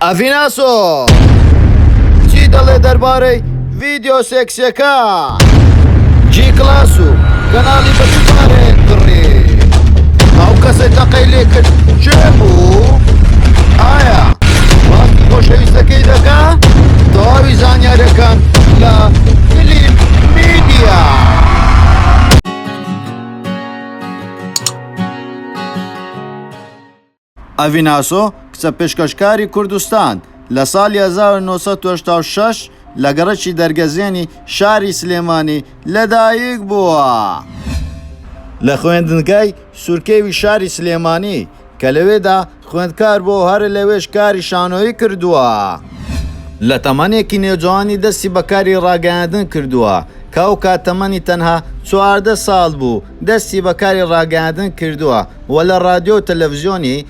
ئەڤیناسۆ چی دەڵێ دەربارەی ڤیدیۆ سێکسیەکە؟ جی کلاس و کەناڵی بەشدارێ کڕی ئەو کەسێک تەقەی لێ کرد چێ بوو؟ ئایا باسی خۆشەویستەکەی دەکا؟ تەواوی زانیاریەکان لە فیلم میدیا. ئەڤیناسۆ کچە پێشکەشکاری کوردستان لە ساڵی 1986 لە گەڕەکی دەرگەزێنی شاری سلێمانی لەدایک بووە لە خوێندنگای سورکێوی شاری سلێمانی کە لەوێدا خوێندکار بۆ هەر لەوێش کاری شانۆیی کردووە. لە تەمەنێکی نێجوانی دەستی بەکاری ڕاگەیاندن کردووە کە ئەو کات تەمەنی تەنها 14 ساڵ بوو دەستی بەکاری ڕاگەیاندن کردووە و لە ڕادیۆ و تەلەڤیزیۆنی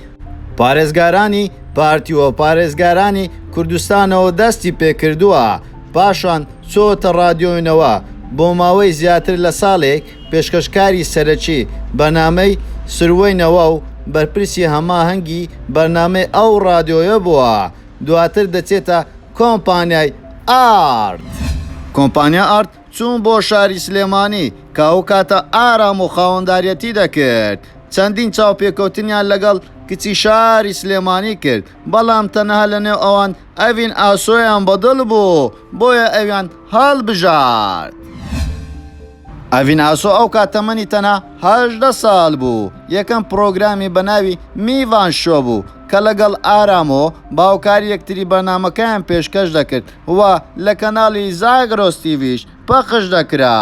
پارێزگارانی پارتیوە پارێزگارانی کوردستانەوە دەستی پێکردووە. پاشان چۆتە ڕادیۆینەوە بۆ ماوەی زیاتر لە ساڵێک پێشکەشکاری سەرەکی بەرنامەی سروەینەوە و بەرپرسی هەماهەنگی بەرنامەی ئەو ڕادیۆیە بووە. دواتر دەچێتە کۆمپانیای ئارت. کۆمپانیا ئارت چوون بۆ شاری سلێمانی کە ئەو کاتە ئارام و خاوەنداریەتی دەکرد. چەندین چاوپێکەوتنیان لەگەڵ کچی شاری سلێمانی کرد، بەڵام تەنها لەنێو ئەوان ئەڤین ئاسۆیان بەدڵ بوو، بۆیە ئەویان هەڵبژارد. ئەڤین ئاسۆ ئەو کات تەمەنی تەنها 18 ساڵ بوو. یەکەم پرۆگرامی بەناوی میڤان شۆ بوو کە لەگەڵ ئارامۆ باوکاری یەکتری بەرنامەکەیان پێشکەش دەکرد و لە کەناڵی زاگرۆس تیڤیش پەخش دەکرا.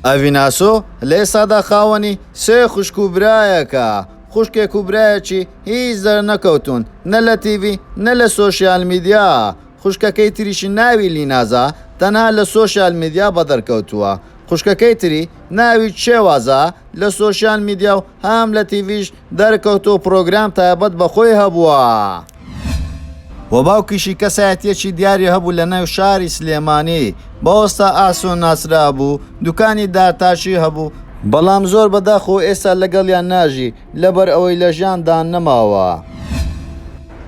ئەڤیناسۆ لە ئێستادا خاوەنی 3 خوشک و برایەکە. خوشکێک و برایەکی هیچ دەرنەکەوتون نە لە تیڤی نە لە سۆشیال میدیا. خوشکەکەی تریشی ناوی لینازە تەنها لە سۆشیال میدیا بەدەرکەوتووە. خوشکەکەی تری ناوی چێوازە لە سۆشیال میدیا و هەم لە تیڤیش دەرکەوتۆ پرۆگرام تایبەت بەخۆی هەبووە. و باوکیشی کەسایەتیەکی دیاری هەبوو لە ناو شاری سلێمانی. بەوەستا ئاسۆ ناسرا بوو، دوکانی دارتاشی هەبوو، بەڵام زۆر بەداخۆ ئێستا لەگەڵیان ناژی لەبەر ئەوەی لە ژیاندان نەماوە.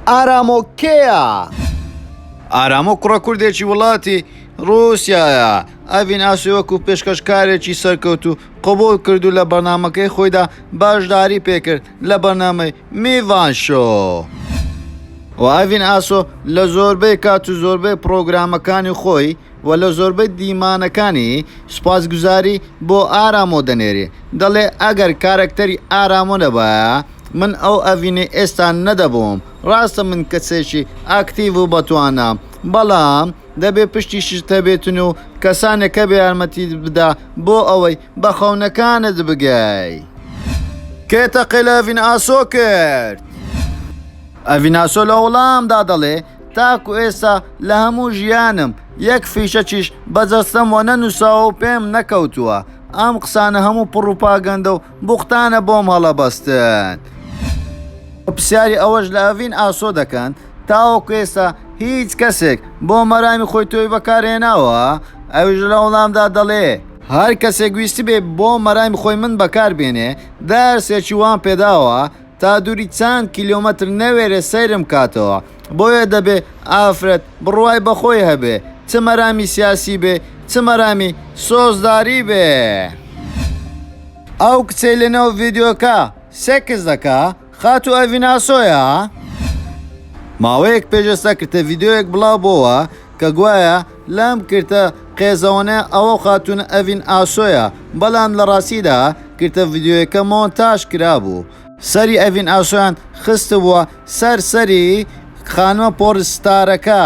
ئارامۆ کێیە؟ ئارامۆ کوڕە کوردێکی وڵاتی ڕووسیایە. ئەڤین ئاسۆ وەکو پێشکەشکارێکی سەرکەوت و قبوڵ کردو لە بەرنامەکەی خۆیدا باشداری پێکرد لە بەرنامەی میڤان شۆ. و ئەڤین ئاسۆ لە زۆربەی کات و زۆربەی پرۆگرامەکانی خۆی و لە زۆربەی دیمانەکانی سوپاسگوزاری بۆ ئارامۆ دەنێرێ. دەڵێ ئەگەر کارەکتەری ئارامۆ نەبایە من ئەو ئەڤینێ ئێستا نەدەبووم. ڕاستە من کەسێکی ئاکتیڤ و بەتوانام، بەڵام دەبێ پشتیشت هەبێتن و کەسانێکە بە یارمەتی بدا بۆ ئەوەی بە خەونەکانت بگەی. کێ تەقەی لە ئەڤین ئاسۆ کرد؟ ئەڤین ئاسۆ لە وەڵامدا دەڵێ تاکو ئێستا لە هەموو ژیانم یەک فیشەکیش بەجەستەم وە نەنووساوە و پێم نەکەوتووە. ئەم قسانە هەموو پڕوپاگەندە و بوختانە بۆم هەڵەبەستن. پرسیاری ئەوەش لە ئەڤین ئاسۆ دەکەن تاوەکو ئێستا هیچ کەسێک بۆ مەرامی خۆی تۆی بەکارهێناوە؟ ئەویش لە وەڵامدا دەڵێ هەر کەسێک ویستی بێ بۆ مەرامی خۆی من بەکاربێنێ دەرسێکی وان پێداوە تا دووری چەند کیلۆمەتر نەوێرە سەیرم کاتەوە. بۆیە دەبێ ئافرەت بڕوای بەخۆی هەبێ، چ مەرامی سیاسی بێ چ مەرامی سۆزداری بێ. ئەو کچەی لەنەوە ڤیدیۆکە سێکس دەکا خاتو ئەڤین ئاسۆیە؟ ماوەیەک پێشەستا کردە ڤیدیۆیەک بڵاو بۆوە کە گوایە لەم کردە قێزەوەنە ئەوە خاتونە ئەڤین ئاسۆیە، بەڵام لە ڕاستیدا کردە ڤیدیۆیەکە مۆنتاژ کرابوو. سەری ئەڤین ئاسۆیان خستە بووە سەری خانووە پۆرستارەکە،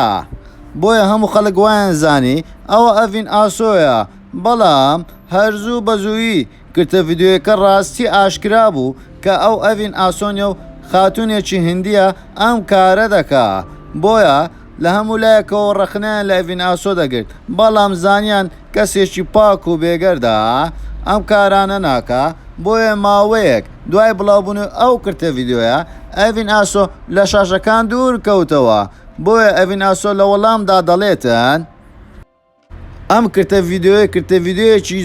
بۆیە هەموو خەڵک وایان زانی ئەوە ئەڤین ئاسۆیە. بەڵام هەرزوو بەزوویی کردە ڤیدیۆیەکە ڕاستی ئاشکرا بوو کە ئەو ئەڤین ئاسۆنیە و خاتونێکی هندیە ئەم کارە دەکا. بۆیە لە هەموو لایەکەوە ڕەخنیان لە ئەڤین ئاسۆ دەگرت، بەڵام زانیان کەسێکی پاک و بێگەردە ئەم کارانە ناکا. بۆیە ماوەیەک دوای بڵاوبوون ئەو کردە ڤیدیۆیە ئەڤین ئاسۆ لە شاشەکان دوور کەوتەوە. بۆیە ئەڤین ئاسۆ لە وەڵامدا دەڵێتن ئەم کردە ڤیدیۆیەکی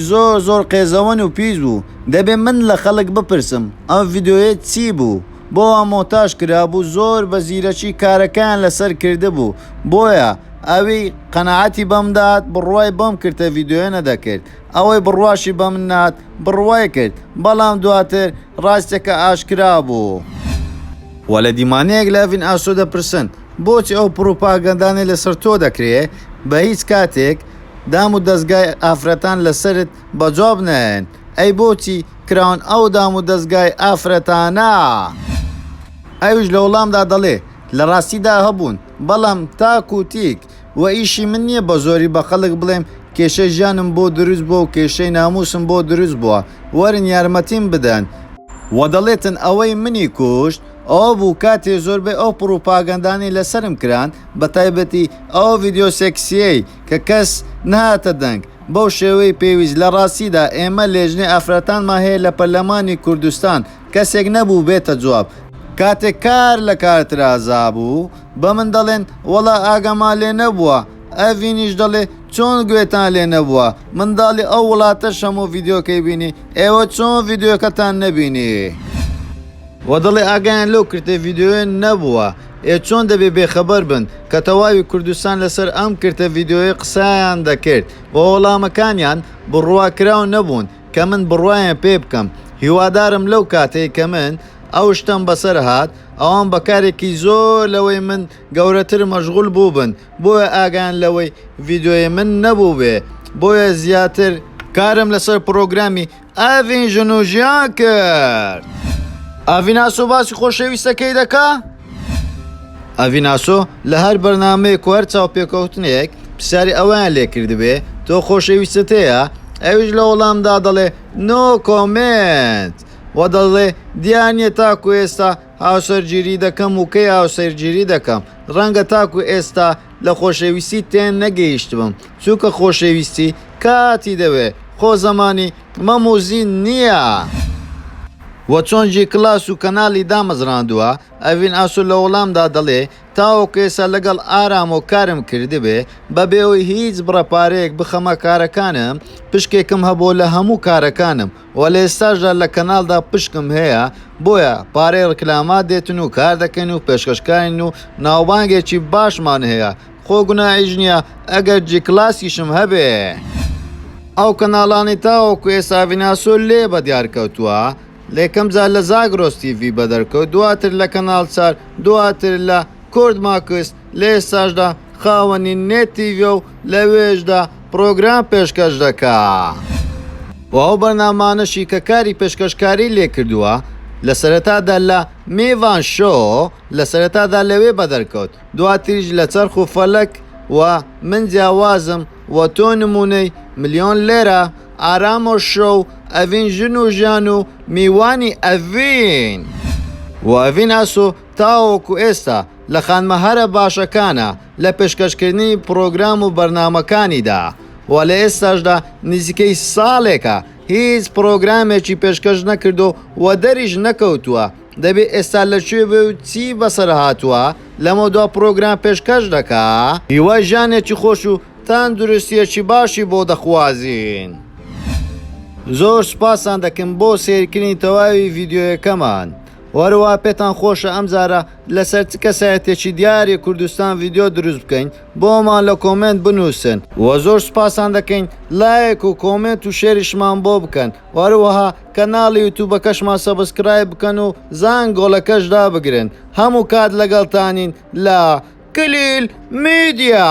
زۆر قێزەوەن و پیس بوو. دەبێ من لە خەڵک بپرسم ئەم ڤیدیۆیە چی بوو؟ بۆ مۆنتاژ کرابوو زۆر بە زیرەکی کارەکان لەسەر کرده بوو بۆیە ئەوی قەنەعەتی بەمدات بڕوای بەم کردە ڤیددیۆ نەدەکرد ئەوەی بڕواشی بە منات بڕوای کرد بەڵام دواتر ڕاستێکە ئاشکرا بوو وە لە دیمانەیەک لە ئەڤین ئاسۆ دەپرسن بۆچی ئەو پرۆپاگەندانەی لەسەر تۆ دەکرێت بە هیچ کاتێک دام و دەستگای ئافرەتان لەسرت بەجواب نەهێن ئەی بۆچی کراون ئەو دام و دەستگای ئافرەتانە ئەویش لە وەڵامدا دەڵێ لە ڕاستیدا هەبوون بەڵام تاک و تیک و ئیشی من نییە بە زۆری بە خەڵک بڵێم کێشەی ژیانم بۆ دروست بووە و کێشەی ناموسم بۆ دروست بووە وەرن یارمەتیم بدەن و دەڵێتن ئەوەی منی کوشت ئەوە بوو کاتێ زۆربەی ئەو پرۆپاگەندانی لەسرم کران بە تایبەتی ئەو ڤیددیۆ سێکسیەی کە کەس نهاتە دەنگ بەو شێوەی پێویست لە ڕاستیدا ئێمە لێژنەی ئافرەتانمان هەیە لە پەرلەمانی کوردستان کەسێک نەبوو بێتە جواب کاتێک کار لە کارترازا بوو بە من دەڵێن وەڵا ئاگەمان لێ نەبووە ئەڤینیش دەڵێ چۆن گوێتان لێ نەبووە منداڵی ئەو وڵاتە هەموو ڤیددیۆکەی بینی ئێوە چۆن ڤیددیۆکەتان نەبینی وە دەڵێ ئاگایان لەو کردە ڤیددیۆیە نەبووە چۆن دەبێ بێخەبەر بن کە تەواوی کوردستان لەسەر ئەم کردە ڤیددیۆی قسایان دەکرد بۆ وەڵامەکانیان بڕواکراو نەبوون کە من بڕوایان پێ بکەم هیوادارم لەو کاتەی کە من ئەو شتم بەسەر هات ئەوان بەکارێکی زۆر لەوەی من گەورەتر مەشغول بوو بن بۆیە ئاگان لەوەی ڤیددیۆی من نەبوو بێ بۆیە زیاتر کارم لەسەر پرۆگرامی ئەڤین ژن و ژیان کرد ئەڤیناسۆ باسی خۆشەویستەکەی دەکا ئەڤیناسۆ لە هەر بەرنامەیەک و هەر چاوپێکەوتنێک پرسیاری ئەویان لێ کردبێ تۆ خۆشەویستت هەیە ئەویش لە وەڵامدا دەڵێ نۆ کۆمنت وە دەڵێ دیانیە تاکو ئێستا هاوسەرگیری دەکەم و کەی هاوسەرگیری دەکەم ڕەنگە تاکو ئێستا لە خۆشەویستی تێن نەگەیشتبم چووکە خۆشەویستی کاتی دەوێ خۆ زەمانی مەموزین نییە وە چۆنجی کلاس و کەناڵی دامەزراندووە ئەڤین ئاسو لە وەڵامدا دەڵێ تاوەکو ئێستا لەگەڵ ئارام و کارم کردبێ بەبێەوەی هیچ بڕەپارەیەک بخەمە کارەکانم پشکێکم هەبوو لە هەموو کارەکانم و لە ئێستاشدا لە کەناڵدا پشکم هەیە بۆیە پارەی ڕکلامات دێتن و کار دەکەن و پێشکەشکارین و ناوبانگێکی باشمان هەیە خۆ گوناهیش نییە ئەگەر جی کلاسیشم هەبێ ئەو کەناڵانی تاوەکو ئێستا ئەڤیناسۆ لێ بە دیارکەوتووە لێکەم جار لە زاگرۆس تیڤی بەدەرکەوت دواتر لە کەناڵ چار دواتر لە کورد ماکس لە ئێستاشدا خاوەنی نێت تیڤۆ و لەوێژدا پرۆگرام پێشکەش دەکا و ئەو بەرنامانەشی کە کاری پێشکەشکاری لێ کردووە لە سەرەتادا لە میڤان شۆ لە سەرەتادا لەوێ بەدەرکەوت دواتریش لە چەرخ و فەلەک و من جیاوازم و تۆ نمونەی ملیۆن لێرە ئارامۆ شۆ و ئەڤین ژن و ژیان و میوانی ئەڤین و ئەڤین ئاسۆ تاوەکو ئێستا لە خانمەهارە باشەکانە لە پێشکەشکردنی پرۆگرام و بەرنامەکانیدا و لە ئێستاشدا نزیکەی ساڵێکە هیچ پرۆگرامێکی پێشکەش نەکردو و دەریش نەکەوتووە دەبێت ئێستا لەکوێ بێ و چی بەسەر هاتووە لەمە دوا پرۆگرام پێشکەش دەکا هیوای ژیانێکی خۆش و تەندروستیەکی باشی بۆ دەخوازین زۆر سوپاسان دەکەم بۆ سێرکردنی تەواوی ڤیددیۆیەکەمان وەروە پێتان خۆشە ئەم جارە لەسەر چ کەسایەتێکی دیاری کوردستان ڤیددیۆ دروست بکەین بۆمان لە کۆمنت بنووسن وە زۆر سوپاسان دەکەین لایک و کۆمنت و شێریشمان بۆ بکەن وەروەها کەناڵی یوتیوبەکەشمان سەبسکرایب بکەن و زانگۆڵەکەش دابگرن هەموو کات لەگەڵتانین لە کلیل میدیا.